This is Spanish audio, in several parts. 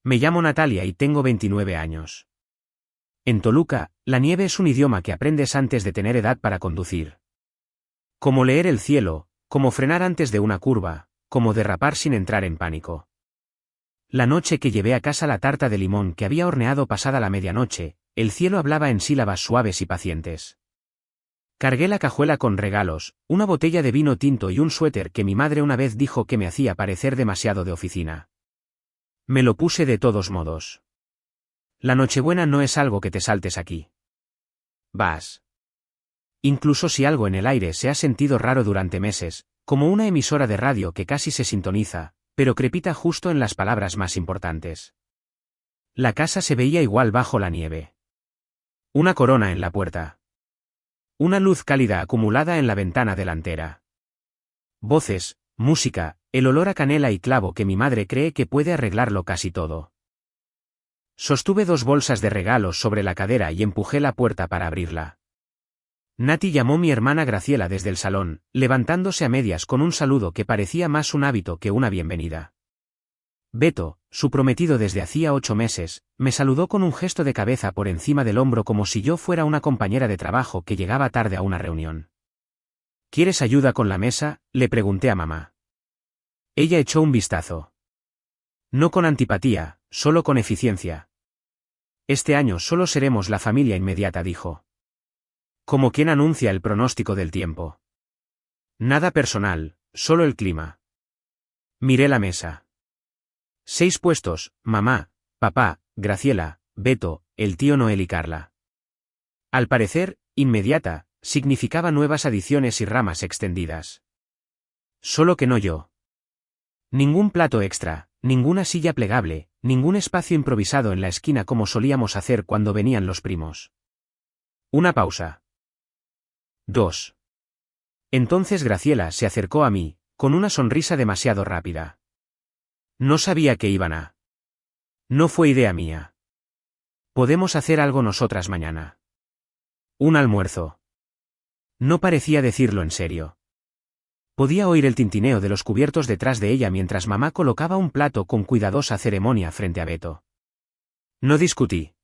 Me llamo Natalia y tengo 29 años. En Toluca, la nieve es un idioma que aprendes antes de tener edad para conducir. Como leer el cielo, como frenar antes de una curva, como derrapar sin entrar en pánico. La noche que llevé a casa la tarta de limón que había horneado pasada la medianoche, el cielo hablaba en sílabas suaves y pacientes. Cargué la cajuela con regalos, una botella de vino tinto y un suéter que mi madre una vez dijo que me hacía parecer demasiado de oficina. Me lo puse de todos modos. La Nochebuena no es algo que te saltes aquí. Vas. Incluso si algo en el aire se ha sentido raro durante meses, como una emisora de radio que casi se sintoniza, pero crepita justo en las palabras más importantes. La casa se veía igual bajo la nieve. Una corona en la puerta. Una luz cálida acumulada en la ventana delantera. Voces, música, el olor a canela y clavo que mi madre cree que puede arreglarlo casi todo. Sostuve 2 bolsas de regalos sobre la cadera y empujé la puerta para abrirla. Nati llamó mi hermana Graciela desde el salón, levantándose a medias con un saludo que parecía más un hábito que una bienvenida. Beto, su prometido desde hacía 8 meses, me saludó con un gesto de cabeza por encima del hombro como si yo fuera una compañera de trabajo que llegaba tarde a una reunión. ¿Quieres ayuda con la mesa?, le pregunté a mamá. Ella echó un vistazo. No con antipatía, solo con eficiencia. Este año solo seremos la familia inmediata, dijo. Como quien anuncia el pronóstico del tiempo. Nada personal, solo el clima. Miré la mesa. 6 puestos, mamá, papá, Graciela, Beto, el tío Noel y Carla. Al parecer, inmediata, significaba nuevas adiciones y ramas extendidas. Solo que no yo. Ningún plato extra, ninguna silla plegable, ningún espacio improvisado en la esquina como solíamos hacer cuando venían los primos. Una pausa. 2. Entonces Graciela se acercó a mí, con una sonrisa demasiado rápida. No sabía que iban a. No fue idea mía. Podemos hacer algo nosotras mañana. Un almuerzo. No parecía decirlo en serio. Podía oír el tintineo de los cubiertos detrás de ella mientras mamá colocaba un plato con cuidadosa ceremonia frente a Beto. No discutí.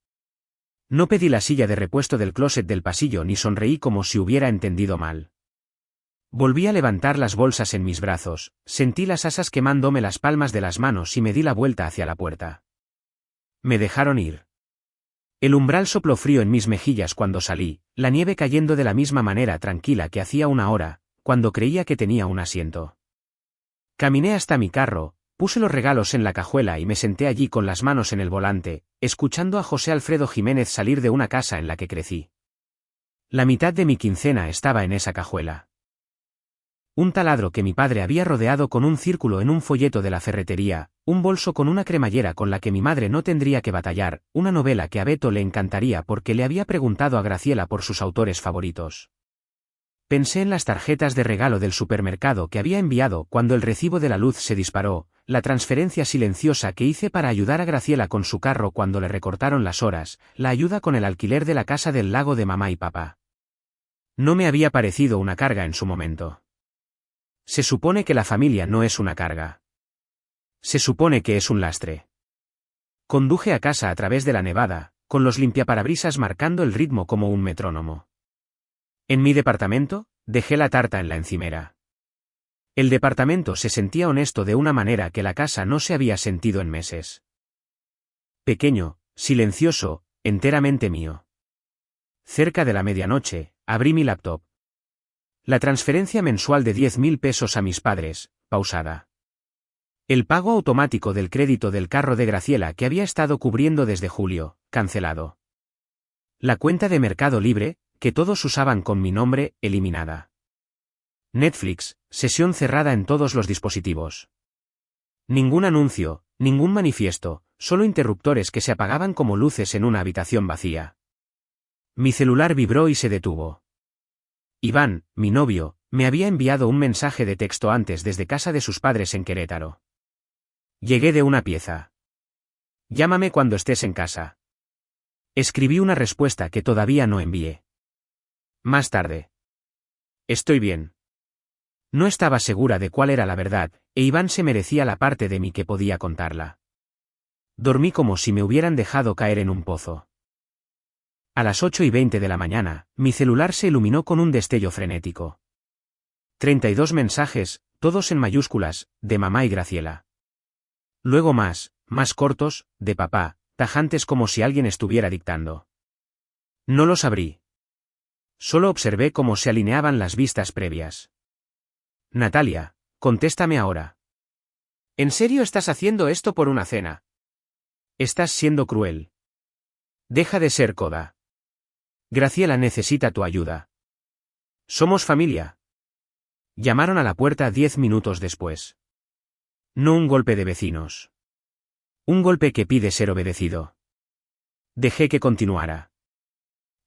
No pedí la silla de repuesto del closet del pasillo ni sonreí como si hubiera entendido mal. Volví a levantar las bolsas en mis brazos, sentí las asas quemándome las palmas de las manos y me di la vuelta hacia la puerta. Me dejaron ir. El umbral sopló frío en mis mejillas cuando salí, la nieve cayendo de la misma manera tranquila que hacía una hora, cuando creía que tenía un asiento. Caminé hasta mi carro, puse los regalos en la cajuela y me senté allí con las manos en el volante, escuchando a José Alfredo Jiménez salir de una casa en la que crecí. La mitad de mi quincena estaba en esa cajuela. Un taladro que mi padre había rodeado con un círculo en un folleto de la ferretería, un bolso con una cremallera con la que mi madre no tendría que batallar, una novela que a Beto le encantaría porque le había preguntado a Graciela por sus autores favoritos. Pensé en las tarjetas de regalo del supermercado que había enviado cuando el recibo de la luz se disparó, la transferencia silenciosa que hice para ayudar a Graciela con su carro cuando le recortaron las horas, la ayuda con el alquiler de la casa del lago de mamá y papá. No me había parecido una carga en su momento. Se supone que la familia no es una carga. Se supone que es un lastre. Conduje a casa a través de la nevada, con los limpiaparabrisas marcando el ritmo como un metrónomo. En mi departamento, dejé la tarta en la encimera. El departamento se sentía honesto de una manera que la casa no se había sentido en meses. Pequeño, silencioso, enteramente mío. Cerca de la medianoche, abrí mi laptop. La transferencia mensual de 10.000 pesos a mis padres, pausada. El pago automático del crédito del carro de Graciela que había estado cubriendo desde julio, cancelado. La cuenta de Mercado Libre, que todos usaban con mi nombre, eliminada. Netflix, sesión cerrada en todos los dispositivos. Ningún anuncio, ningún manifiesto, solo interruptores que se apagaban como luces en una habitación vacía. Mi celular vibró y se detuvo. Iván, mi novio, me había enviado un mensaje de texto antes desde casa de sus padres en Querétaro. Llegué de una pieza. Llámame cuando estés en casa. Escribí una respuesta que todavía no envié. Más tarde. Estoy bien. No estaba segura de cuál era la verdad, e Iván se merecía la parte de mí que podía contarla. Dormí como si me hubieran dejado caer en un pozo. A las 8:20 de la mañana, mi celular se iluminó con un destello frenético. 32 mensajes, todos en mayúsculas, de mamá y Graciela. Luego más cortos, de papá, tajantes como si alguien estuviera dictando. No los abrí. Solo observé cómo se alineaban las vistas previas. Natalia, contéstame ahora. ¿En serio estás haciendo esto por una cena? Estás siendo cruel. Deja de ser coda. Graciela necesita tu ayuda. Somos familia. Llamaron a la puerta 10 minutos después. No un golpe de vecinos. Un golpe que pide ser obedecido. Dejé que continuara.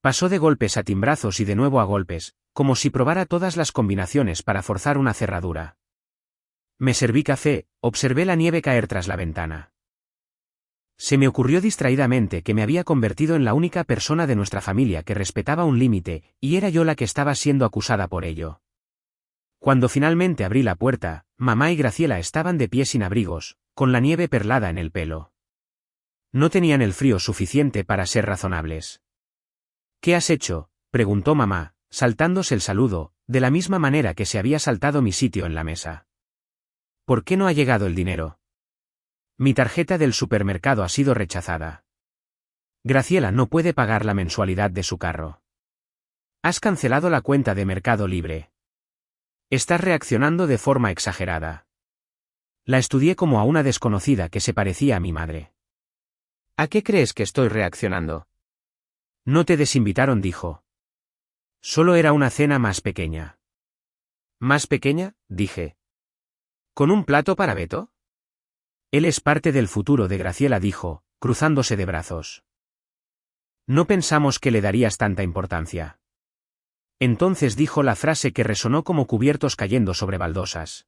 Pasó de golpes a timbrazos y de nuevo a golpes, como si probara todas las combinaciones para forzar una cerradura. Me serví café, observé la nieve caer tras la ventana. Se me ocurrió distraídamente que me había convertido en la única persona de nuestra familia que respetaba un límite, y era yo la que estaba siendo acusada por ello. Cuando finalmente abrí la puerta, mamá y Graciela estaban de pie sin abrigos, con la nieve perlada en el pelo. No tenían el frío suficiente para ser razonables. ¿Qué has hecho?, preguntó mamá, saltándose el saludo, de la misma manera que se había saltado mi sitio en la mesa. ¿Por qué no ha llegado el dinero? Mi tarjeta del supermercado ha sido rechazada. Graciela no puede pagar la mensualidad de su carro. Has cancelado la cuenta de Mercado Libre. Estás reaccionando de forma exagerada. La estudié como a una desconocida que se parecía a mi madre. ¿A qué crees que estoy reaccionando? No te desinvitaron, dijo. Solo era una cena más pequeña. ¿Más pequeña?, dije. ¿Con un plato para Beto? Él es parte del futuro de Graciela, dijo, cruzándose de brazos. No pensamos que le darías tanta importancia. Entonces dijo la frase que resonó como cubiertos cayendo sobre baldosas.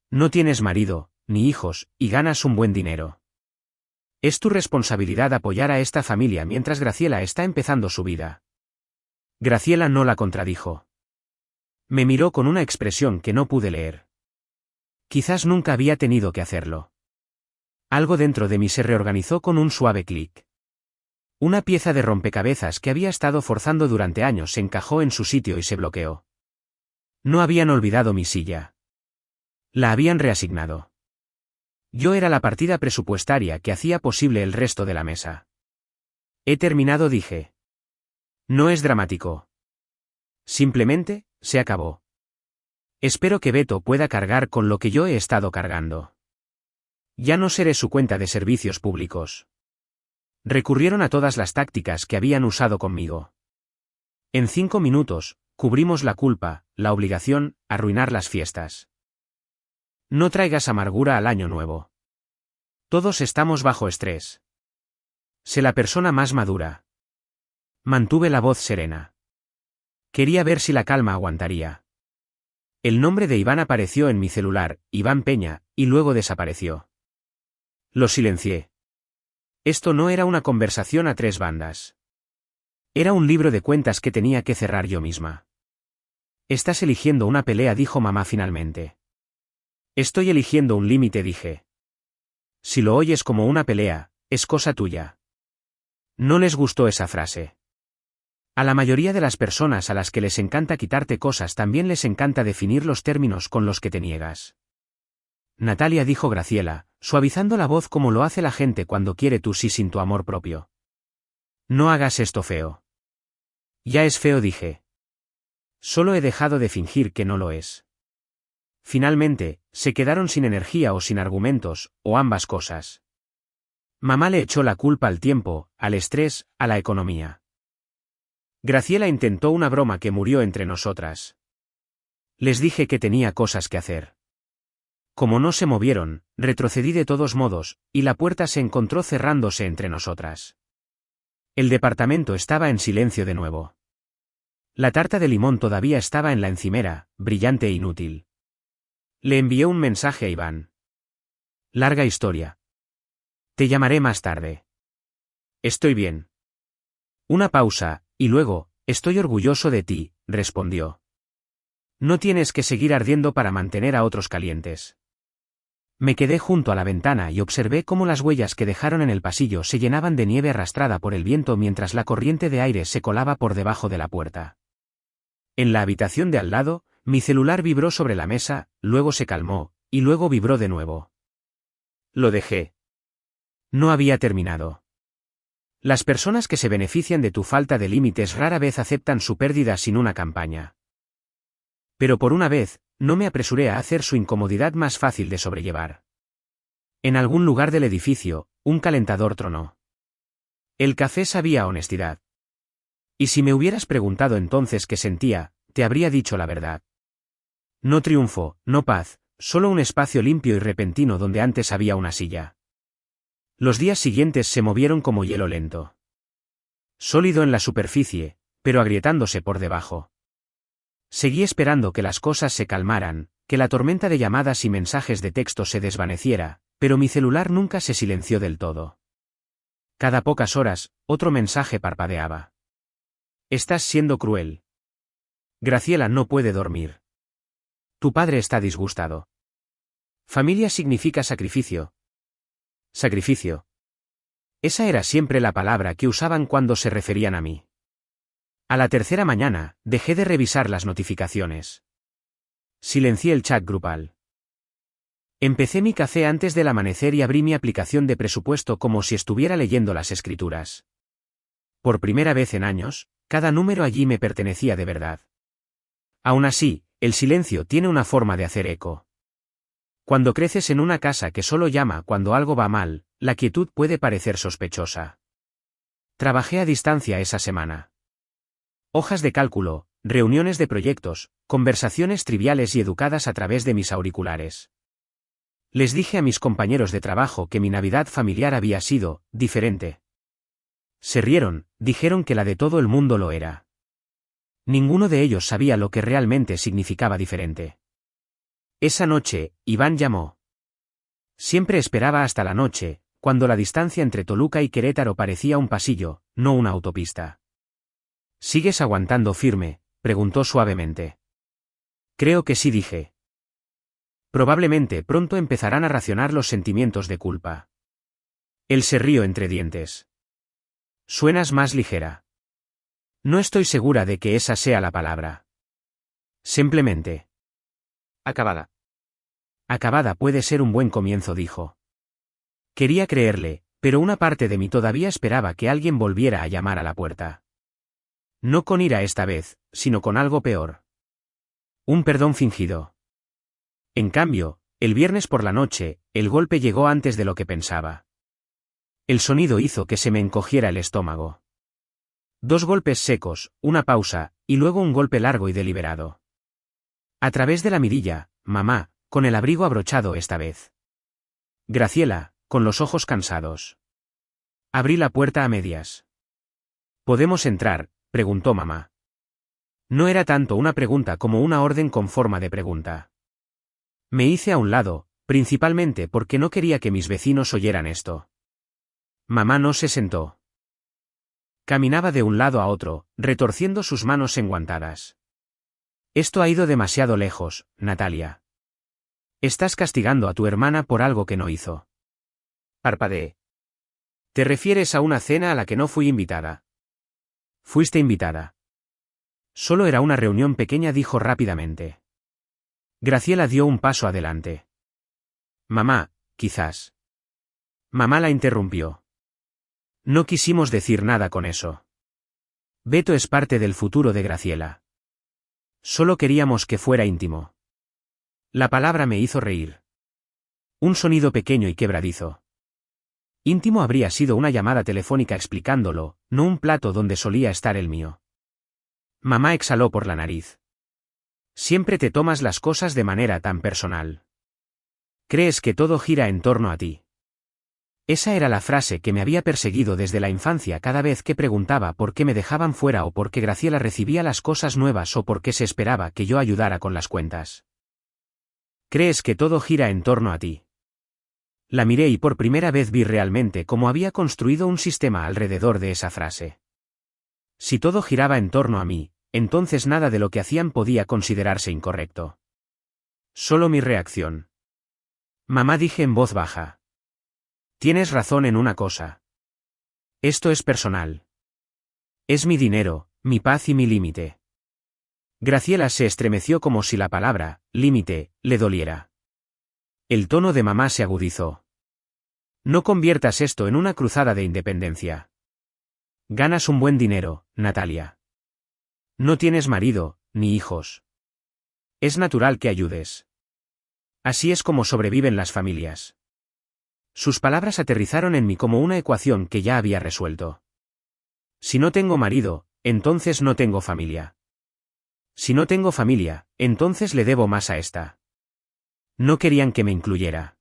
No tienes marido, ni hijos, y ganas un buen dinero. Es tu responsabilidad apoyar a esta familia mientras Graciela está empezando su vida. Graciela no la contradijo. Me miró con una expresión que no pude leer. Quizás nunca había tenido que hacerlo. Algo dentro de mí se reorganizó con un suave clic. Una pieza de rompecabezas que había estado forzando durante años se encajó en su sitio y se bloqueó. No habían olvidado mi silla. La habían reasignado. Yo era la partida presupuestaria que hacía posible el resto de la mesa. He terminado, dije. No es dramático. Simplemente, se acabó. Espero que Beto pueda cargar con lo que yo he estado cargando. Ya no seré su cuenta de servicios públicos. Recurrieron a todas las tácticas que habían usado conmigo. En 5 minutos, cubrimos la culpa, la obligación, arruinar las fiestas. No traigas amargura al año nuevo. Todos estamos bajo estrés. Sé la persona más madura. Mantuve la voz serena. Quería ver si la calma aguantaría. El nombre de Iván apareció en mi celular, Iván Peña, y luego desapareció. Lo silencié. Esto no era una conversación a 3 bandas. Era un libro de cuentas que tenía que cerrar yo misma. Estás eligiendo una pelea, dijo mamá finalmente. Estoy eligiendo un límite, dije. Si lo oyes como una pelea, es cosa tuya. No les gustó esa frase. A la mayoría de las personas a las que les encanta quitarte cosas también les encanta definir los términos con los que te niegas. Natalia, dijo Graciela, suavizando la voz como lo hace la gente cuando quiere tu sí sin tu amor propio. No hagas esto feo. Ya es feo, dije. Solo he dejado de fingir que no lo es. Finalmente, se quedaron sin energía o sin argumentos, o ambas cosas. Mamá le echó la culpa al tiempo, al estrés, a la economía. Graciela intentó una broma que murió entre nosotras. Les dije que tenía cosas que hacer. Como no se movieron, retrocedí de todos modos, y la puerta se encontró cerrándose entre nosotras. El departamento estaba en silencio de nuevo. La tarta de limón todavía estaba en la encimera, brillante e inútil. Le envié un mensaje a Iván. Larga historia. Te llamaré más tarde. Estoy bien. Una pausa, y luego, estoy orgulloso de ti, respondió. No tienes que seguir ardiendo para mantener a otros calientes. Me quedé junto a la ventana y observé cómo las huellas que dejaron en el pasillo se llenaban de nieve arrastrada por el viento mientras la corriente de aire se colaba por debajo de la puerta. En la habitación de al lado, mi celular vibró sobre la mesa, luego se calmó, y luego vibró de nuevo. Lo dejé. No había terminado. Las personas que se benefician de tu falta de límites rara vez aceptan su pérdida sin una campaña. Pero por una vez, no me apresuré a hacer su incomodidad más fácil de sobrellevar. En algún lugar del edificio, un calentador tronó. El café sabía a honestidad. Y si me hubieras preguntado entonces qué sentía, te habría dicho la verdad. No triunfo, no paz, solo un espacio limpio y repentino donde antes había una silla. Los días siguientes se movieron como hielo lento. Sólido en la superficie, pero agrietándose por debajo. Seguí esperando que las cosas se calmaran, que la tormenta de llamadas y mensajes de texto se desvaneciera, pero mi celular nunca se silenció del todo. Cada pocas horas, otro mensaje parpadeaba. Estás siendo cruel. Graciela no puede dormir. Tu padre está disgustado. Familia significa sacrificio. Sacrificio. Esa era siempre la palabra que usaban cuando se referían a mí. A la tercera mañana, dejé de revisar las notificaciones. Silencié el chat grupal. Empecé mi café antes del amanecer y abrí mi aplicación de presupuesto como si estuviera leyendo las escrituras. Por primera vez en años, cada número allí me pertenecía de verdad. Aún así, el silencio tiene una forma de hacer eco. Cuando creces en una casa que solo llama cuando algo va mal, la quietud puede parecer sospechosa. Trabajé a distancia esa semana. Hojas de cálculo, reuniones de proyectos, conversaciones triviales y educadas a través de mis auriculares. Les dije a mis compañeros de trabajo que mi Navidad familiar había sido diferente. Se rieron, dijeron que la de todo el mundo lo era. Ninguno de ellos sabía lo que realmente significaba diferente. Esa noche, Iván llamó. Siempre esperaba hasta la noche, cuando la distancia entre Toluca y Querétaro parecía un pasillo, no una autopista. ¿Sigues aguantando firme?, preguntó suavemente. Creo que sí, dije. Probablemente pronto empezarán a racionar los sentimientos de culpa. Él se rió entre dientes. Suenas más ligera. No estoy segura de que esa sea la palabra. Simplemente. Acabada. Acabada puede ser un buen comienzo, dijo. Quería creerle, pero una parte de mí todavía esperaba que alguien volviera a llamar a la puerta. No con ira esta vez, sino con algo peor. Un perdón fingido. En cambio, el viernes por la noche, el golpe llegó antes de lo que pensaba. El sonido hizo que se me encogiera el estómago. 2 golpes secos, una pausa, y luego un golpe largo y deliberado. A través de la mirilla, mamá, con el abrigo abrochado esta vez. Graciela, con los ojos cansados. Abrí la puerta a medias. ¿Podemos entrar?, preguntó mamá. No era tanto una pregunta como una orden con forma de pregunta. Me hice a un lado, principalmente porque no quería que mis vecinos oyeran esto. Mamá no se sentó. Caminaba de un lado a otro, retorciendo sus manos enguantadas. Esto ha ido demasiado lejos, Natalia. Estás castigando a tu hermana por algo que no hizo. Parpadeé. ¿Te refieres a una cena a la que no fui invitada? Fuiste invitada. Solo era una reunión pequeña, dijo rápidamente. Graciela dio un paso adelante. Mamá, quizás. Mamá la interrumpió. No quisimos decir nada con eso. Beto es parte del futuro de Graciela. Solo queríamos que fuera íntimo. La palabra me hizo reír. Un sonido pequeño y quebradizo. Íntimo habría sido una llamada telefónica explicándolo, no un plato donde solía estar el mío. Mamá exhaló por la nariz. Siempre te tomas las cosas de manera tan personal. Crees que todo gira en torno a ti. Esa era la frase que me había perseguido desde la infancia cada vez que preguntaba por qué me dejaban fuera o por qué Graciela recibía las cosas nuevas o por qué se esperaba que yo ayudara con las cuentas. ¿Crees que todo gira en torno a ti? La miré y por primera vez vi realmente cómo había construido un sistema alrededor de esa frase. Si todo giraba en torno a mí, entonces nada de lo que hacían podía considerarse incorrecto. Solo mi reacción. Mamá, dije en voz baja. Tienes razón en una cosa. Esto es personal. Es mi dinero, mi paz y mi límite. Graciela se estremeció como si la palabra, límite, le doliera. El tono de mamá se agudizó. No conviertas esto en una cruzada de independencia. Ganas un buen dinero, Natalia. No tienes marido, ni hijos. Es natural que ayudes. Así es como sobreviven las familias. Sus palabras aterrizaron en mí como una ecuación que ya había resuelto. Si no tengo marido, entonces no tengo familia. Si no tengo familia, entonces le debo más a esta. No querían que me incluyera.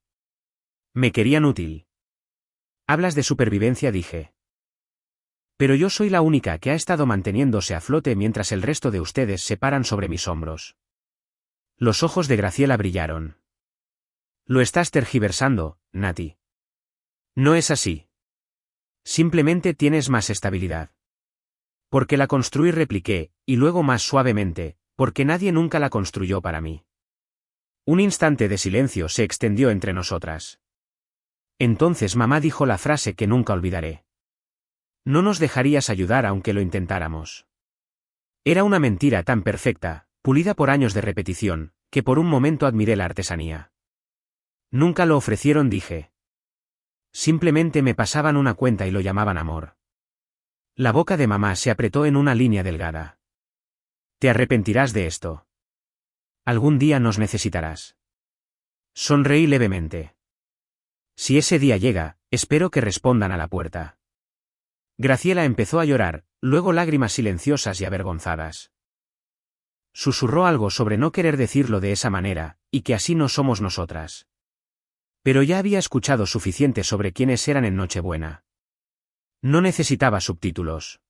Me querían útil. Hablas de supervivencia, dije. Pero yo soy la única que ha estado manteniéndose a flote mientras el resto de ustedes se paran sobre mis hombros. Los ojos de Graciela brillaron. Lo estás tergiversando, Nati. No es así. Simplemente tienes más estabilidad. Porque la construí, repliqué, y luego más suavemente, porque nadie nunca la construyó para mí. Un instante de silencio se extendió entre nosotras. Entonces mamá dijo la frase que nunca olvidaré. No nos dejarías ayudar aunque lo intentáramos. Era una mentira tan perfecta, pulida por años de repetición, que por un momento admiré la artesanía. Nunca lo ofrecieron, dije. Simplemente me pasaban una cuenta y lo llamaban amor. La boca de mamá se apretó en una línea delgada. Te arrepentirás de esto. Algún día nos necesitarás. Sonreí levemente. Si ese día llega, espero que respondan a la puerta. Graciela empezó a llorar, luego lágrimas silenciosas y avergonzadas. Susurró algo sobre no querer decirlo de esa manera, y que así no somos nosotras. Pero ya había escuchado suficiente sobre quiénes eran en Nochebuena. No necesitaba subtítulos.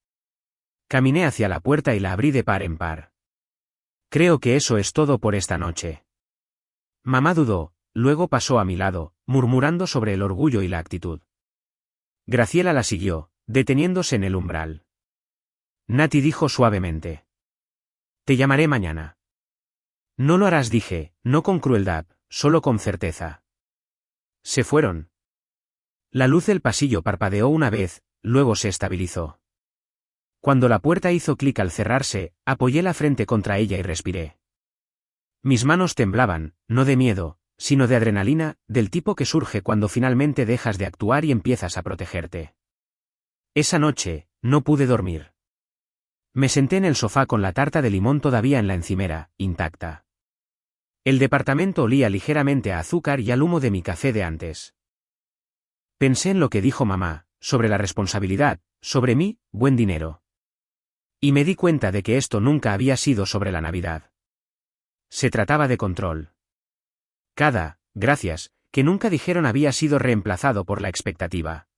Caminé hacia la puerta y la abrí de par en par. Creo que eso es todo por esta noche. Mamá dudó, luego pasó a mi lado, murmurando sobre el orgullo y la actitud. Graciela la siguió, deteniéndose en el umbral. Nati, dijo suavemente. Te llamaré mañana. No lo harás, dije, no con crueldad, solo con certeza. Se fueron. La luz del pasillo parpadeó una vez, luego se estabilizó. Cuando la puerta hizo clic al cerrarse, apoyé la frente contra ella y respiré. Mis manos temblaban, no de miedo, sino de adrenalina, del tipo que surge cuando finalmente dejas de actuar y empiezas a protegerte. Esa noche, no pude dormir. Me senté en el sofá con la tarta de limón todavía en la encimera, intacta. El departamento olía ligeramente a azúcar y al humo de mi café de antes. Pensé en lo que dijo mamá, sobre la responsabilidad, sobre mí, buen dinero. Y me di cuenta de que esto nunca había sido sobre la Navidad. Se trataba de control. Cada, gracias, que nunca dijeron había sido reemplazado por la expectativa.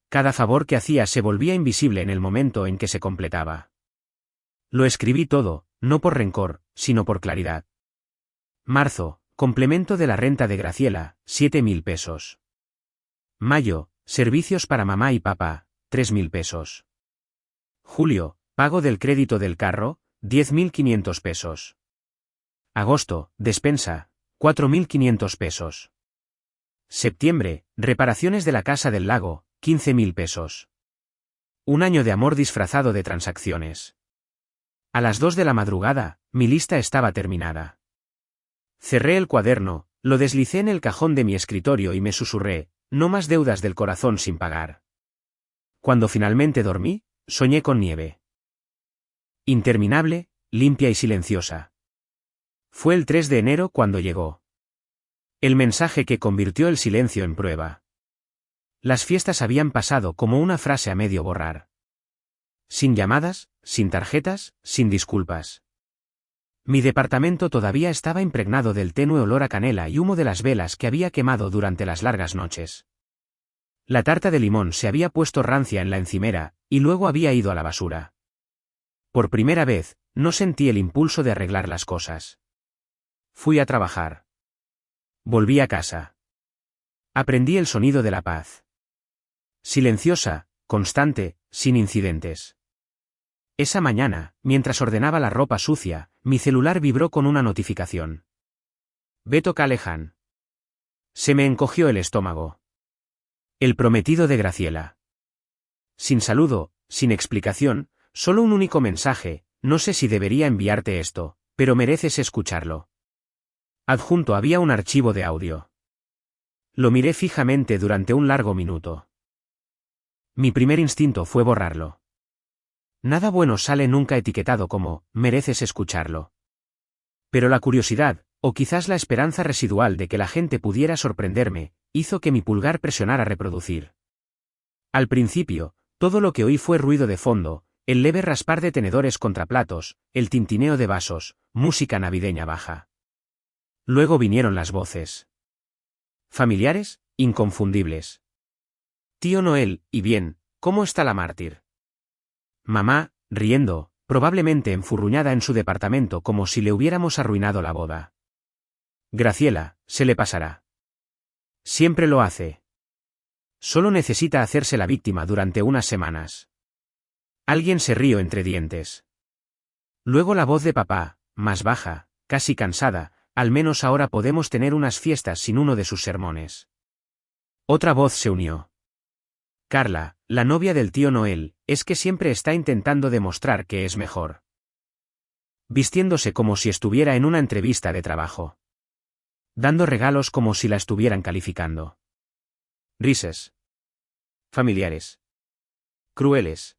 Cada favor que hacía se volvía invisible en el momento en que se completaba. Lo escribí todo, no por rencor, sino por claridad. Marzo, complemento de la renta de Graciela, 7.000 pesos. Mayo, servicios para mamá y papá, 3.000 pesos. Julio, pago del crédito del carro, 10.500 pesos. Agosto, despensa, 4.500 pesos. Septiembre, reparaciones de la casa del lago, 15.000 pesos. Un año de amor disfrazado de transacciones. A las 2 de la madrugada, mi lista estaba terminada. Cerré el cuaderno, lo deslicé en el cajón de mi escritorio y me susurré, no más deudas del corazón sin pagar. Cuando finalmente dormí, soñé con nieve. Interminable, limpia y silenciosa. Fue el 3 de enero cuando llegó. El mensaje que convirtió el silencio en prueba. Las fiestas habían pasado como una frase a medio borrar. Sin llamadas, sin tarjetas, sin disculpas. Mi departamento todavía estaba impregnado del tenue olor a canela y humo de las velas que había quemado durante las largas noches. La tarta de limón se había puesto rancia en la encimera, y luego había ido a la basura. Por primera vez, no sentí el impulso de arreglar las cosas. Fui a trabajar. Volví a casa. Aprendí el sonido de la paz. Silenciosa, constante, sin incidentes. Esa mañana, mientras ordenaba la ropa sucia, mi celular vibró con una notificación. Beto Callahan. Se me encogió el estómago. El prometido de Graciela. Sin saludo, sin explicación, solo un único mensaje: no sé si debería enviarte esto, pero mereces escucharlo. Adjunto había un archivo de audio. Lo miré fijamente durante un largo minuto. Mi primer instinto fue borrarlo. Nada bueno sale nunca etiquetado como «mereces escucharlo». Pero la curiosidad, o quizás la esperanza residual de que la gente pudiera sorprenderme, hizo que mi pulgar presionara reproducir. Al principio, todo lo que oí fue ruido de fondo, el leve raspar de tenedores contra platos, el tintineo de vasos, música navideña baja. Luego vinieron las voces. Familiares, inconfundibles. Tío Noel, y bien, ¿cómo está la mártir? Mamá, riendo, probablemente enfurruñada en su departamento como si le hubiéramos arruinado la boda. Graciela, se le pasará. Siempre lo hace. Solo necesita hacerse la víctima durante unas semanas. Alguien se rió entre dientes. Luego la voz de papá, más baja, casi cansada: al menos ahora podemos tener unas fiestas sin uno de sus sermones. Otra voz se unió. Carla, la novia del tío Noel, es que siempre está intentando demostrar que es mejor. Vistiéndose como si estuviera en una entrevista de trabajo. Dando regalos como si la estuvieran calificando. Risas. Familiares. Crueles.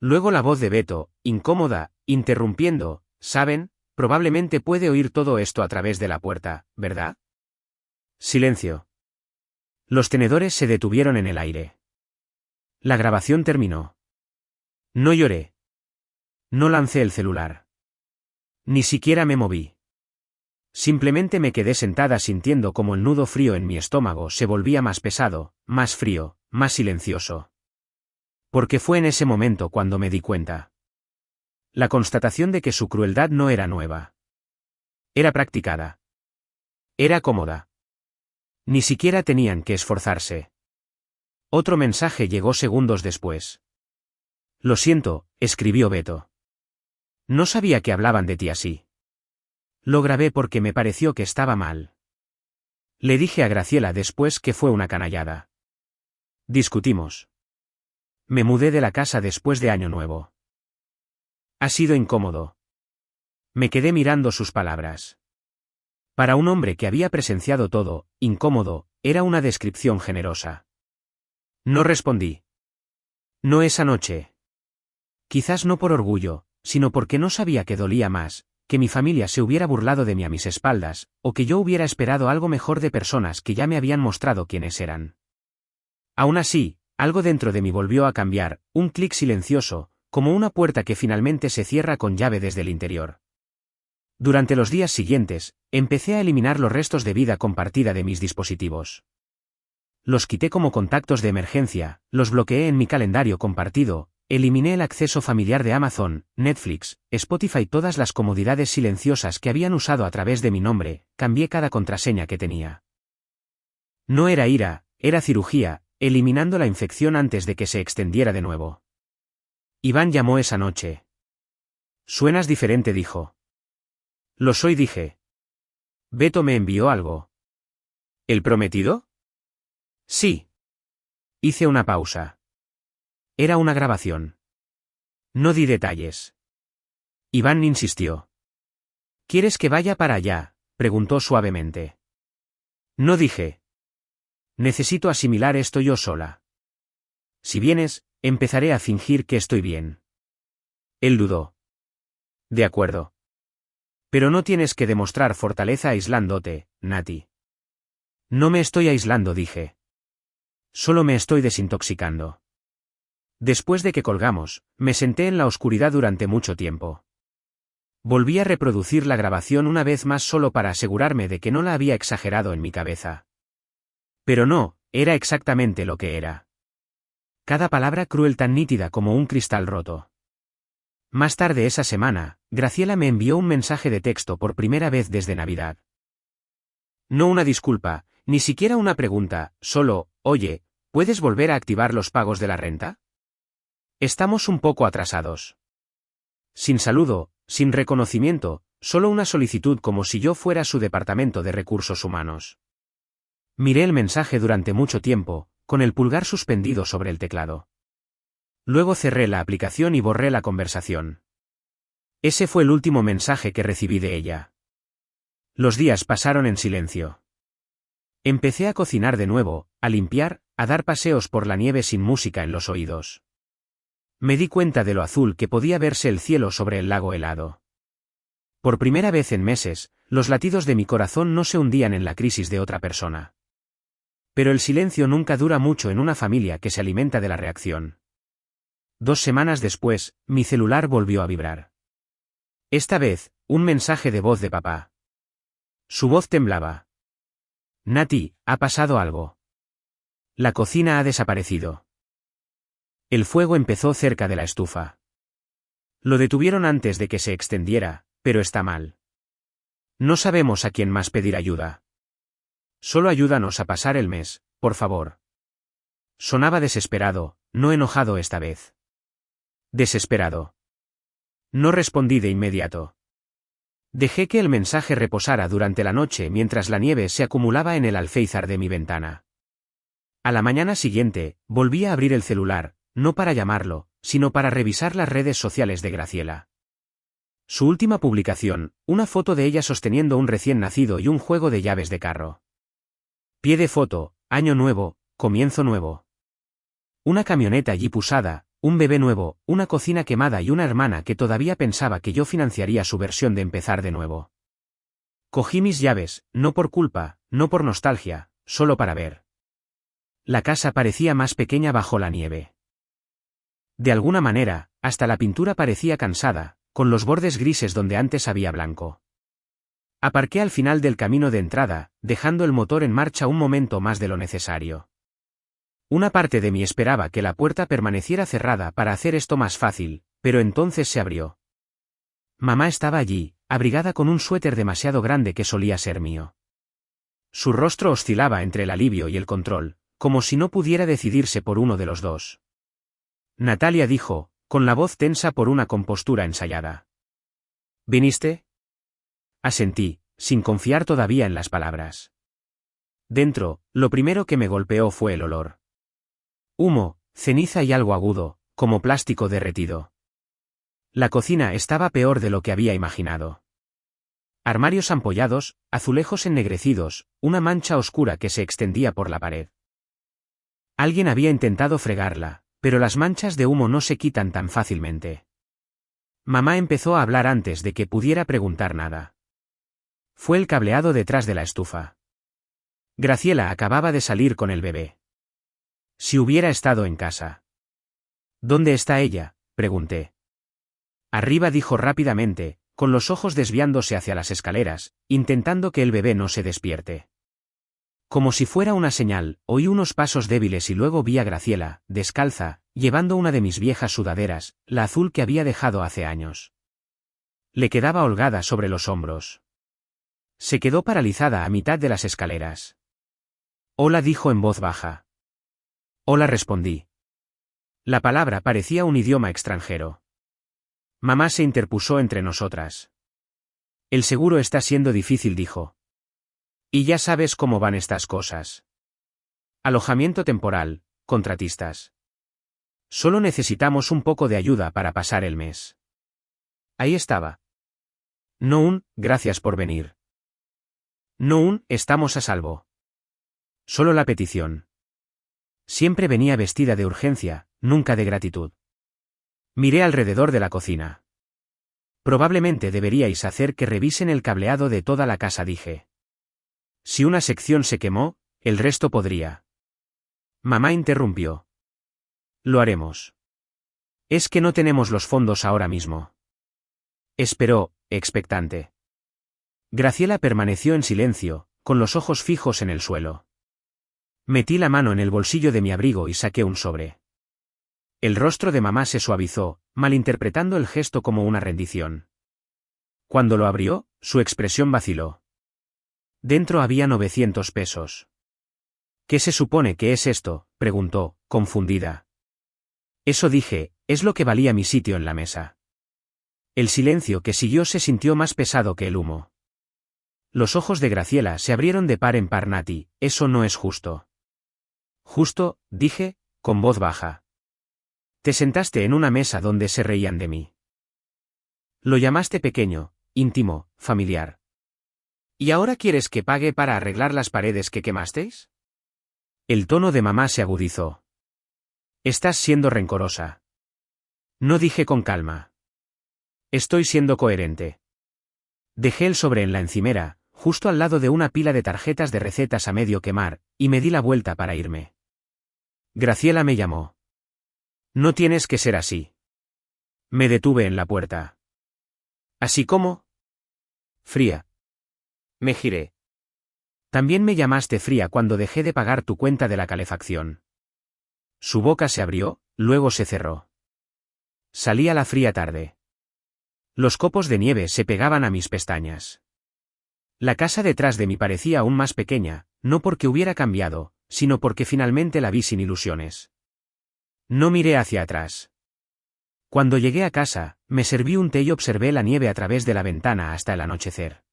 Luego la voz de Beto, incómoda, interrumpiendo: ¿saben? Probablemente puede oír todo esto a través de la puerta, ¿verdad? Silencio. Los tenedores se detuvieron en el aire. La grabación terminó. No lloré. No lancé el celular. Ni siquiera me moví. Simplemente me quedé sentada sintiendo como el nudo frío en mi estómago se volvía más pesado, más frío, más silencioso. Porque fue en ese momento cuando me di cuenta. La constatación de que su crueldad no era nueva. Era practicada. Era cómoda. Ni siquiera tenían que esforzarse. Otro mensaje llegó segundos después. Lo siento, escribió Beto. No sabía que hablaban de ti así. Lo grabé porque me pareció que estaba mal. Le dije a Graciela después que fue una canallada. Discutimos. Me mudé de la casa después de Año Nuevo. Ha sido incómodo. Me quedé mirando sus palabras. Para un hombre que había presenciado todo, incómodo, era una descripción generosa. No respondí. No esa noche. Quizás no por orgullo, sino porque no sabía que dolía más, que mi familia se hubiera burlado de mí a mis espaldas, o que yo hubiera esperado algo mejor de personas que ya me habían mostrado quiénes eran. Aún así, algo dentro de mí volvió a cambiar, un clic silencioso, como una puerta que finalmente se cierra con llave desde el interior. Durante los días siguientes, empecé a eliminar los restos de vida compartida de mis dispositivos. Los quité como contactos de emergencia, los bloqueé en mi calendario compartido, eliminé el acceso familiar de Amazon, Netflix, Spotify, todas las comodidades silenciosas que habían usado a través de mi nombre, cambié cada contraseña que tenía. No era ira, era cirugía, eliminando la infección antes de que se extendiera de nuevo. Iván llamó esa noche. Suenas diferente, dijo. Lo soy, dije. Beto me envió algo. ¿El prometido? Sí. Hice una pausa. Era una grabación. No di detalles. Iván insistió. ¿Quieres que vaya para allá?, preguntó suavemente. No, dije. Necesito asimilar esto yo sola. Si vienes, empezaré a fingir que estoy bien. Él dudó. De acuerdo. Pero no tienes que demostrar fortaleza aislándote, Nati. No me estoy aislando, dije. Solo me estoy desintoxicando. Después de que colgamos, me senté en la oscuridad durante mucho tiempo. Volví a reproducir la grabación una vez más solo para asegurarme de que no la había exagerado en mi cabeza. Pero no, era exactamente lo que era. Cada palabra cruel, tan nítida como un cristal roto. Más tarde esa semana, Graciela me envió un mensaje de texto por primera vez desde Navidad. No una disculpa, ni siquiera una pregunta, solo: oye, ¿puedes volver a activar los pagos de la renta? Estamos un poco atrasados. Sin saludo, sin reconocimiento, solo una solicitud como si yo fuera su departamento de recursos humanos. Miré el mensaje durante mucho tiempo, con el pulgar suspendido sobre el teclado. Luego cerré la aplicación y borré la conversación. Ese fue el último mensaje que recibí de ella. Los días pasaron en silencio. Empecé a cocinar de nuevo, a limpiar, a dar paseos por la nieve sin música en los oídos. Me di cuenta de lo azul que podía verse el cielo sobre el lago helado. Por primera vez en meses, los latidos de mi corazón no se hundían en la crisis de otra persona. Pero el silencio nunca dura mucho en una familia que se alimenta de la reacción. 2 semanas después, mi celular volvió a vibrar. Esta vez, un mensaje de voz de papá. Su voz temblaba. Nati, ha pasado algo. La cocina ha desaparecido. El fuego empezó cerca de la estufa. Lo detuvieron antes de que se extendiera, pero está mal. No sabemos a quién más pedir ayuda. Solo ayúdanos a pasar el mes, por favor. Sonaba desesperado, no enojado esta vez. Desesperado. No respondí de inmediato. Dejé que el mensaje reposara durante la noche mientras la nieve se acumulaba en el alféizar de mi ventana. A la mañana siguiente, volví a abrir el celular, no para llamarlo, sino para revisar las redes sociales de Graciela. Su última publicación, una foto de ella sosteniendo un recién nacido y un juego de llaves de carro. Pie de foto, año nuevo, comienzo nuevo. Una camioneta Jeep usada, un bebé nuevo, una cocina quemada y una hermana que todavía pensaba que yo financiaría su versión de empezar de nuevo. Cogí mis llaves, no por culpa, no por nostalgia, solo para ver. La casa parecía más pequeña bajo la nieve. De alguna manera, hasta la pintura parecía cansada, con los bordes grises donde antes había blanco. Aparqué al final del camino de entrada, dejando el motor en marcha un momento más de lo necesario. Una parte de mí esperaba que la puerta permaneciera cerrada para hacer esto más fácil, pero entonces se abrió. Mamá estaba allí, abrigada con un suéter demasiado grande que solía ser mío. Su rostro oscilaba entre el alivio y el control, como si no pudiera decidirse por uno de los dos. Natalia dijo, con la voz tensa por una compostura ensayada. ¿Viniste? Asentí, sin confiar todavía en las palabras. Dentro, lo primero que me golpeó fue el olor. Humo, ceniza y algo agudo, como plástico derretido. La cocina estaba peor de lo que había imaginado. Armarios ampollados, azulejos ennegrecidos, una mancha oscura que se extendía por la pared. Alguien había intentado fregarla, pero las manchas de humo no se quitan tan fácilmente. Mamá empezó a hablar antes de que pudiera preguntar nada. Fue el cableado detrás de la estufa. Graciela acababa de salir con el bebé. Si hubiera estado en casa. ¿Dónde está ella?, pregunté. Arriba, dijo rápidamente, con los ojos desviándose hacia las escaleras, intentando que el bebé no se despierte. Como si fuera una señal, oí unos pasos débiles y luego vi a Graciela, descalza, llevando una de mis viejas sudaderas, la azul que había dejado hace años. Le quedaba holgada sobre los hombros. Se quedó paralizada a mitad de las escaleras. Hola, dijo en voz baja. Hola, respondí. La palabra parecía un idioma extranjero. Mamá se interpuso entre nosotras. El seguro está siendo difícil, dijo. Y ya sabes cómo van estas cosas. Alojamiento temporal, contratistas. Solo necesitamos un poco de ayuda para pasar el mes. Ahí estaba. No un, gracias por venir. No un, estamos a salvo. Solo la petición. Siempre venía vestida de urgencia, nunca de gratitud. Miré alrededor de la cocina. Probablemente deberíais hacer que revisen el cableado de toda la casa, dije. Si una sección se quemó, el resto podría. Mamá interrumpió. Lo haremos. Es que no tenemos los fondos ahora mismo. Esperó, expectante. Graciela permaneció en silencio, con los ojos fijos en el suelo. Metí la mano en el bolsillo de mi abrigo y saqué un sobre. El rostro de mamá se suavizó, malinterpretando el gesto como una rendición. Cuando lo abrió, su expresión vaciló. Dentro había 900 pesos. ¿Qué se supone que es esto?, preguntó, confundida. Eso, dije, es lo que valía mi sitio en la mesa. El silencio que siguió se sintió más pesado que el humo. Los ojos de Graciela se abrieron de par en par. Nati, eso no es justo. Justo, dije, con voz baja. Te sentaste en una mesa donde se reían de mí. Lo llamaste pequeño, íntimo, familiar. ¿Y ahora quieres que pague para arreglar las paredes que quemasteis? El tono de mamá se agudizó. Estás siendo rencorosa. No, dije con calma. Estoy siendo coherente. Dejé el sobre en la encimera, justo al lado de una pila de tarjetas de recetas a medio quemar, y me di la vuelta para irme. Graciela me llamó. No tienes que ser así. Me detuve en la puerta. ¿Así como? Fría. Me giré. También me llamaste fría cuando dejé de pagar tu cuenta de la calefacción. Su boca se abrió, luego se cerró. Salía la fría tarde. Los copos de nieve se pegaban a mis pestañas. La casa detrás de mí parecía aún más pequeña, no porque hubiera cambiado, sino porque finalmente la vi sin ilusiones. No miré hacia atrás. Cuando llegué a casa, me serví un té y observé la nieve a través de la ventana hasta el anochecer.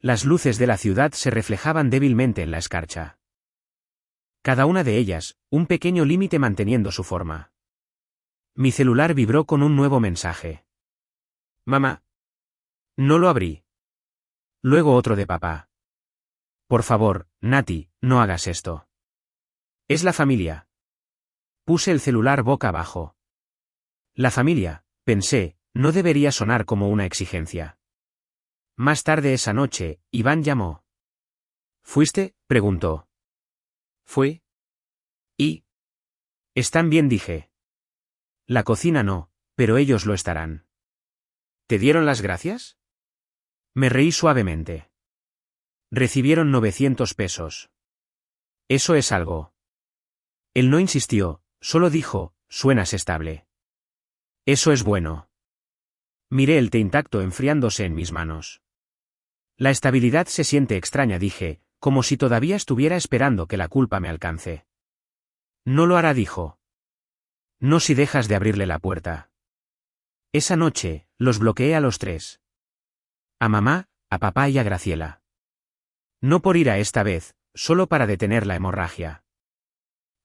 Las luces de la ciudad se reflejaban débilmente en la escarcha. Cada una de ellas, un pequeño límite manteniendo su forma. Mi celular vibró con un nuevo mensaje. Mamá. No lo abrí. Luego otro de papá. Por favor, Nati, no hagas esto. Es la familia. Puse el celular boca abajo. La familia, pensé, no debería sonar como una exigencia. Más tarde esa noche, Iván llamó. ¿Fuiste?, preguntó. Fui. ¿Y? Están bien, dije. La cocina no, pero ellos lo estarán. ¿Te dieron las gracias? Me reí suavemente. Recibieron 900 pesos. Eso es algo. Él no insistió, solo dijo, suenas estable. Eso es bueno. Miré el té intacto enfriándose en mis manos. La estabilidad se siente extraña, dije, como si todavía estuviera esperando que la culpa me alcance. No lo hará, dijo. No si dejas de abrirle la puerta. Esa noche, los bloqueé a los tres. A mamá, a papá y a Graciela. No por ira esta vez, solo para detener la hemorragia.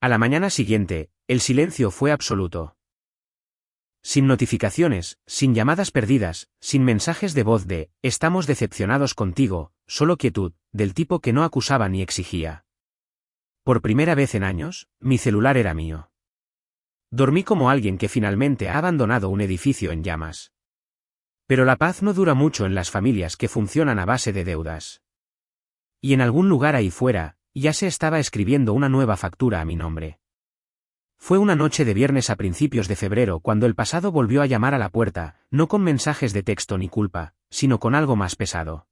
A la mañana siguiente, el silencio fue absoluto. Sin notificaciones, sin llamadas perdidas, sin mensajes de voz de, estamos decepcionados contigo, solo quietud, del tipo que no acusaba ni exigía. Por primera vez en años, mi celular era mío. Dormí como alguien que finalmente ha abandonado un edificio en llamas. Pero la paz no dura mucho en las familias que funcionan a base de deudas. Y en algún lugar ahí fuera, ya se estaba escribiendo una nueva factura a mi nombre. Fue una noche de viernes a principios de febrero cuando el pasado volvió a llamar a la puerta, no con mensajes de texto ni culpa, sino con algo más pesado.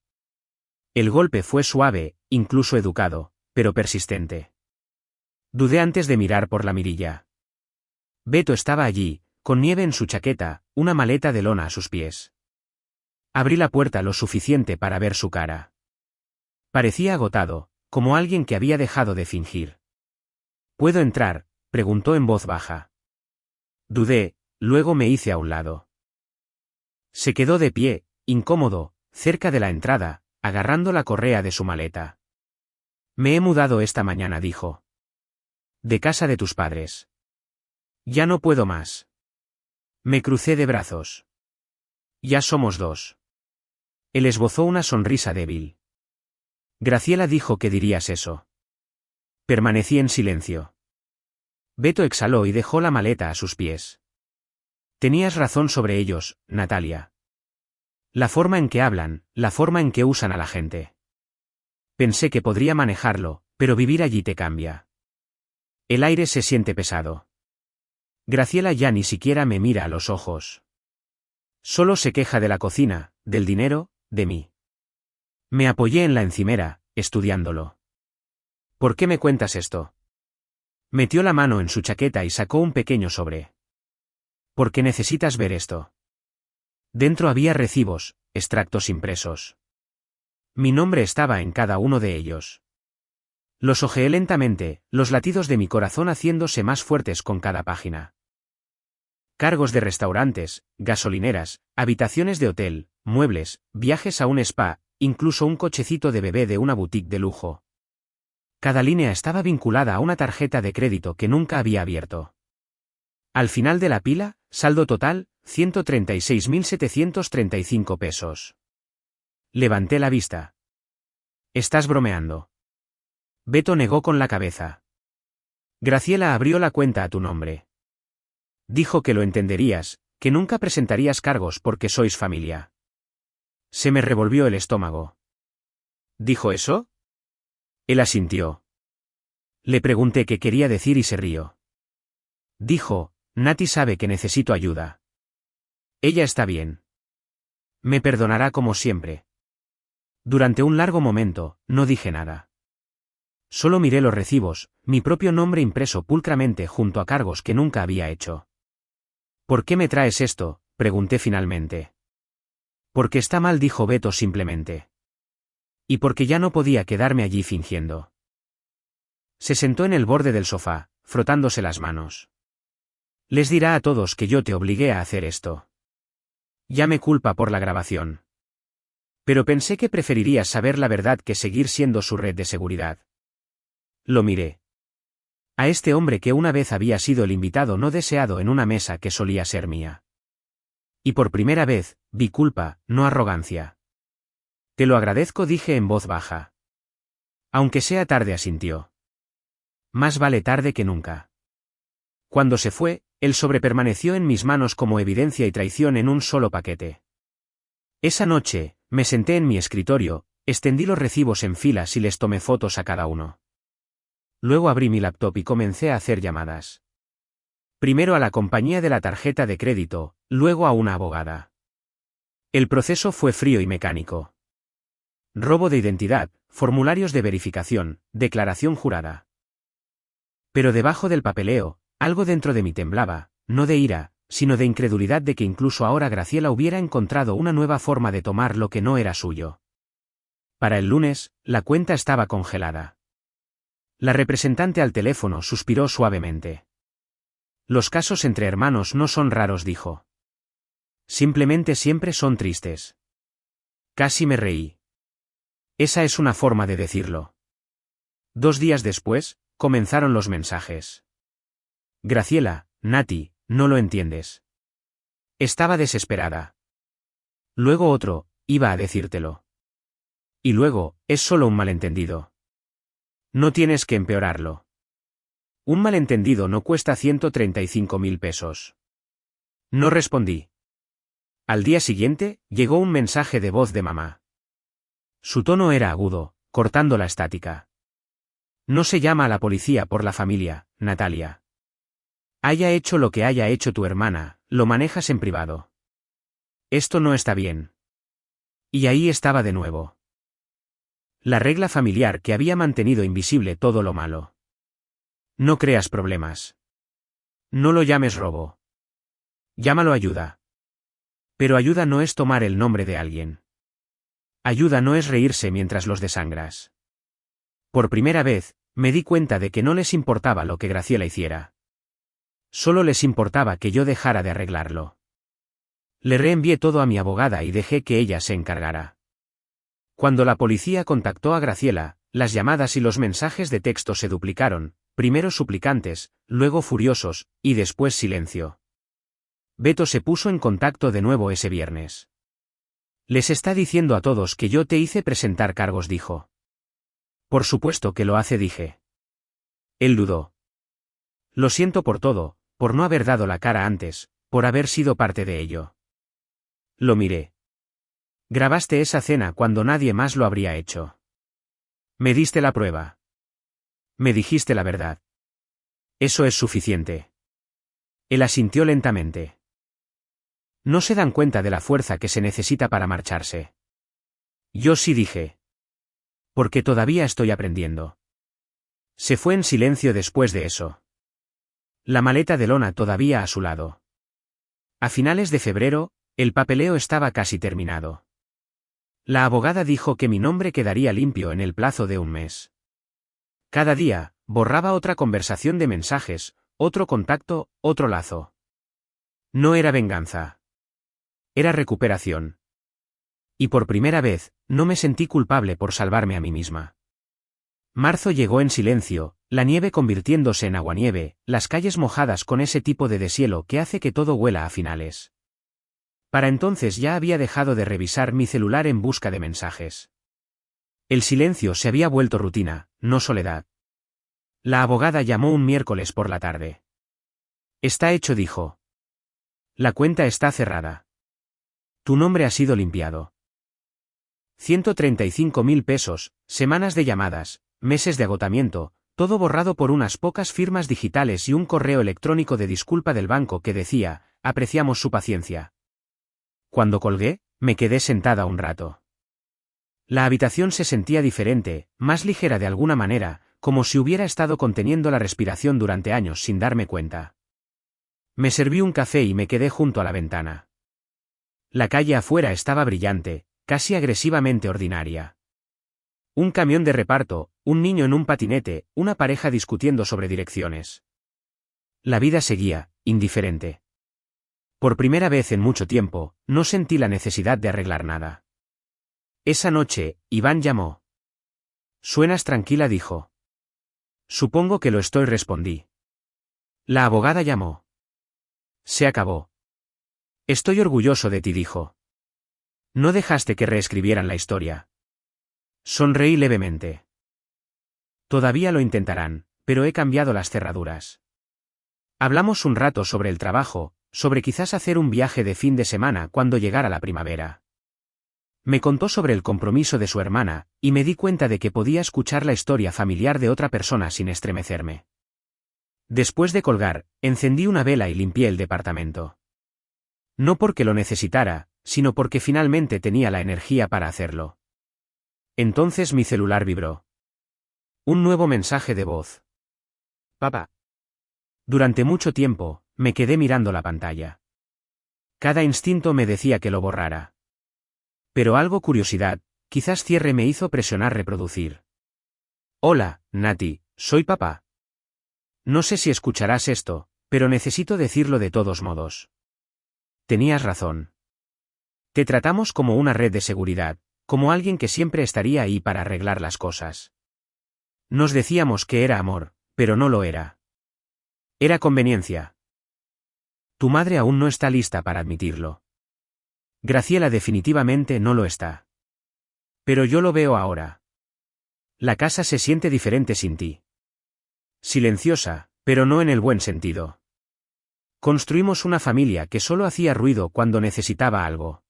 El golpe fue suave, incluso educado, pero persistente. Dudé antes de mirar por la mirilla. Beto estaba allí, con nieve en su chaqueta, una maleta de lona a sus pies. Abrí la puerta lo suficiente para ver su cara. Parecía agotado, como alguien que había dejado de fingir. ¿Puedo entrar?, preguntó en voz baja. Dudé, luego me hice a un lado. Se quedó de pie, incómodo, cerca de la entrada, agarrando la correa de su maleta. Me he mudado esta mañana, dijo. De casa de tus padres. Ya no puedo más. Me crucé de brazos. Ya somos dos. Él esbozó una sonrisa débil. Graciela dijo que dirías eso. Permanecí en silencio. Beto exhaló y dejó la maleta a sus pies. Tenías razón sobre ellos, Natalia. La forma en que hablan, la forma en que usan a la gente. Pensé que podría manejarlo, pero vivir allí te cambia. El aire se siente pesado. Graciela ya ni siquiera me mira a los ojos. Solo se queja de la cocina, del dinero, de mí. Me apoyé en la encimera, estudiándolo. ¿Por qué me cuentas esto? Metió la mano en su chaqueta y sacó un pequeño sobre. ¿Por qué necesitas ver esto? Dentro había recibos, extractos impresos. Mi nombre estaba en cada uno de ellos. Los hojeé lentamente, los latidos de mi corazón haciéndose más fuertes con cada página. Cargos de restaurantes, gasolineras, habitaciones de hotel, muebles, viajes a un spa, incluso un cochecito de bebé de una boutique de lujo. Cada línea estaba vinculada a una tarjeta de crédito que nunca había abierto. Al final de la pila, saldo total, 136.735 pesos. Levanté la vista. ¿Estás bromeando? Beto negó con la cabeza. Graciela abrió la cuenta a tu nombre. Dijo que lo entenderías, que nunca presentarías cargos porque sois familia. Se me revolvió el estómago. ¿Dijo eso? Él asintió. Le pregunté qué quería decir y se rió. Dijo, Nati sabe que necesito ayuda. Ella está bien. Me perdonará como siempre. Durante un largo momento, no dije nada. Solo miré los recibos, mi propio nombre impreso pulcramente junto a cargos que nunca había hecho. ¿Por qué me traes esto?, pregunté finalmente. Porque está mal, dijo Beto simplemente. Y porque ya no podía quedarme allí fingiendo. Se sentó en el borde del sofá, frotándose las manos. Les dirá a todos que yo te obligué a hacer esto. Ya me culpa por la grabación. Pero pensé que preferirías saber la verdad que seguir siendo su red de seguridad. Lo miré. A este hombre que una vez había sido el invitado no deseado en una mesa que solía ser mía. Y por primera vez, vi culpa, no arrogancia. Te lo agradezco, dije en voz baja. Aunque sea tarde, asintió. Más vale tarde que nunca. Cuando se fue, el sobre permaneció en mis manos como evidencia y traición en un solo paquete. Esa noche, me senté en mi escritorio, extendí los recibos en filas y les tomé fotos a cada uno. Luego abrí mi laptop y comencé a hacer llamadas. Primero a la compañía de la tarjeta de crédito, luego a una abogada. El proceso fue frío y mecánico. Robo de identidad, formularios de verificación, declaración jurada. Pero debajo del papeleo, algo dentro de mí temblaba, no de ira, sino de incredulidad de que incluso ahora Graciela hubiera encontrado una nueva forma de tomar lo que no era suyo. Para el lunes, la cuenta estaba congelada. La representante al teléfono suspiró suavemente. Los casos entre hermanos no son raros, dijo. Simplemente siempre son tristes. Casi me reí. Esa es una forma de decirlo. 2 días después, comenzaron los mensajes. Graciela, Nati, no lo entiendes. Estaba desesperada. Luego otro, iba a decírtelo. Y luego, es solo un malentendido. No tienes que empeorarlo. Un malentendido no cuesta 135.000 pesos. No respondí. Al día siguiente, llegó un mensaje de voz de mamá. Su tono era agudo, cortando la estática. No se llama a la policía por la familia, Natalia. Haya hecho lo que haya hecho tu hermana, lo manejas en privado. Esto no está bien. Y ahí estaba de nuevo. La regla familiar que había mantenido invisible todo lo malo. No creas problemas. No lo llames robo. Llámalo ayuda. Pero ayuda no es tomar el nombre de alguien. Ayuda no es reírse mientras los desangras. Por primera vez, me di cuenta de que no les importaba lo que Graciela hiciera. Solo les importaba que yo dejara de arreglarlo. Le reenvié todo a mi abogada y dejé que ella se encargara. Cuando la policía contactó a Graciela, las llamadas y los mensajes de texto se duplicaron, primero suplicantes, luego furiosos, y después silencio. Beto se puso en contacto de nuevo ese viernes. Les está diciendo a todos que yo te hice presentar cargos, dijo. Por supuesto que lo hace, dije. Él dudó. Lo siento por todo, por no haber dado la cara antes, por haber sido parte de ello. Lo miré. Grabaste esa cena cuando nadie más lo habría hecho. Me diste la prueba. Me dijiste la verdad. Eso es suficiente. Él asintió lentamente. No se dan cuenta de la fuerza que se necesita para marcharse. Yo sí, dije. Porque todavía estoy aprendiendo. Se fue en silencio después de eso. La maleta de lona todavía a su lado. A finales de febrero, el papeleo estaba casi terminado. La abogada dijo que mi nombre quedaría limpio en el plazo de un mes. Cada día, borraba otra conversación de mensajes, otro contacto, otro lazo. No era venganza. Era recuperación. Y por primera vez, no me sentí culpable por salvarme a mí misma. Marzo llegó en silencio, la nieve convirtiéndose en aguanieve, las calles mojadas con ese tipo de deshielo que hace que todo huela a finales. Para entonces ya había dejado de revisar mi celular en busca de mensajes. El silencio se había vuelto rutina, no soledad. La abogada llamó un miércoles por la tarde. Está hecho, dijo. La cuenta está cerrada. Tu nombre ha sido limpiado. 135.000 pesos, semanas de llamadas, meses de agotamiento, todo borrado por unas pocas firmas digitales y un correo electrónico de disculpa del banco que decía, apreciamos su paciencia. Cuando colgué, me quedé sentada un rato. La habitación se sentía diferente, más ligera de alguna manera, como si hubiera estado conteniendo la respiración durante años sin darme cuenta. Me serví un café y me quedé junto a la ventana. La calle afuera estaba brillante, casi agresivamente ordinaria. Un camión de reparto, un niño en un patinete, una pareja discutiendo sobre direcciones. La vida seguía, indiferente. Por primera vez en mucho tiempo, no sentí la necesidad de arreglar nada. Esa noche, Iván llamó. «¿Suenas tranquila?», dijo. «Supongo que lo estoy», respondí. La abogada llamó. «Se acabó». «Estoy orgulloso de ti», dijo. «No dejaste que reescribieran la historia». Sonreí levemente. «Todavía lo intentarán, pero he cambiado las cerraduras». Hablamos un rato sobre el trabajo, sobre quizás hacer un viaje de fin de semana cuando llegara la primavera. Me contó sobre el compromiso de su hermana, y me di cuenta de que podía escuchar la historia familiar de otra persona sin estremecerme. Después de colgar, encendí una vela y limpié el departamento. No porque lo necesitara, sino porque finalmente tenía la energía para hacerlo. Entonces mi celular vibró. Un nuevo mensaje de voz. «Papá». Durante mucho tiempo, me quedé mirando la pantalla. Cada instinto me decía que lo borrara. Pero algo curiosidad, quizás cierre me hizo presionar reproducir. «Hola, Nati, soy papá. No sé si escucharás esto, pero necesito decirlo de todos modos. Tenías razón. Te tratamos como una red de seguridad, como alguien que siempre estaría ahí para arreglar las cosas. Nos decíamos que era amor, pero no lo era. Era conveniencia. Tu madre aún no está lista para admitirlo. Graciela definitivamente no lo está. Pero yo lo veo ahora. La casa se siente diferente sin ti. Silenciosa, pero no en el buen sentido. Construimos una familia que solo hacía ruido cuando necesitaba algo.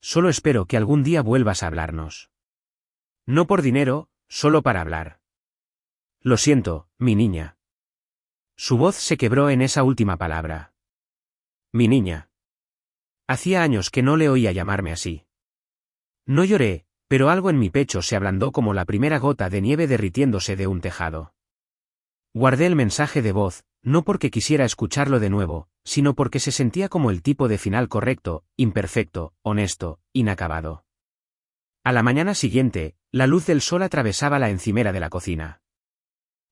Solo espero que algún día vuelvas a hablarnos. No por dinero, solo para hablar. Lo siento, mi niña». Su voz se quebró en esa última palabra. «Mi niña». Hacía años que no le oía llamarme así. No lloré, pero algo en mi pecho se ablandó como la primera gota de nieve derritiéndose de un tejado. Guardé el mensaje de voz, no porque quisiera escucharlo de nuevo, sino porque se sentía como el tipo de final correcto, imperfecto, honesto, inacabado. A la mañana siguiente, la luz del sol atravesaba la encimera de la cocina.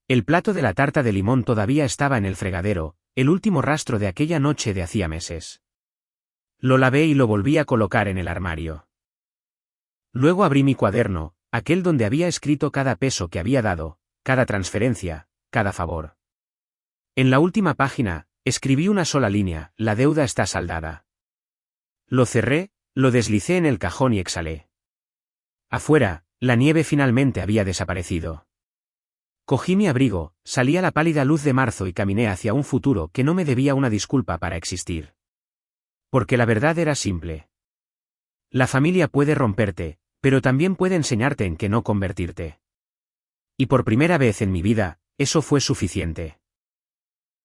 El plato de la tarta de limón todavía estaba en el fregadero, el último rastro de aquella noche de hacía meses. Lo lavé y lo volví a colocar en el armario. Luego abrí mi cuaderno, aquel donde había escrito cada peso que había dado, cada transferencia, cada favor. En la última página, escribí una sola línea: la deuda está saldada. Lo cerré, lo deslicé en el cajón y exhalé. Afuera, la nieve finalmente había desaparecido. Cogí mi abrigo, salí a la pálida luz de marzo y caminé hacia un futuro que no me debía una disculpa para existir. Porque la verdad era simple. La familia puede romperte, pero también puede enseñarte en qué no convertirte. Y por primera vez en mi vida, eso fue suficiente.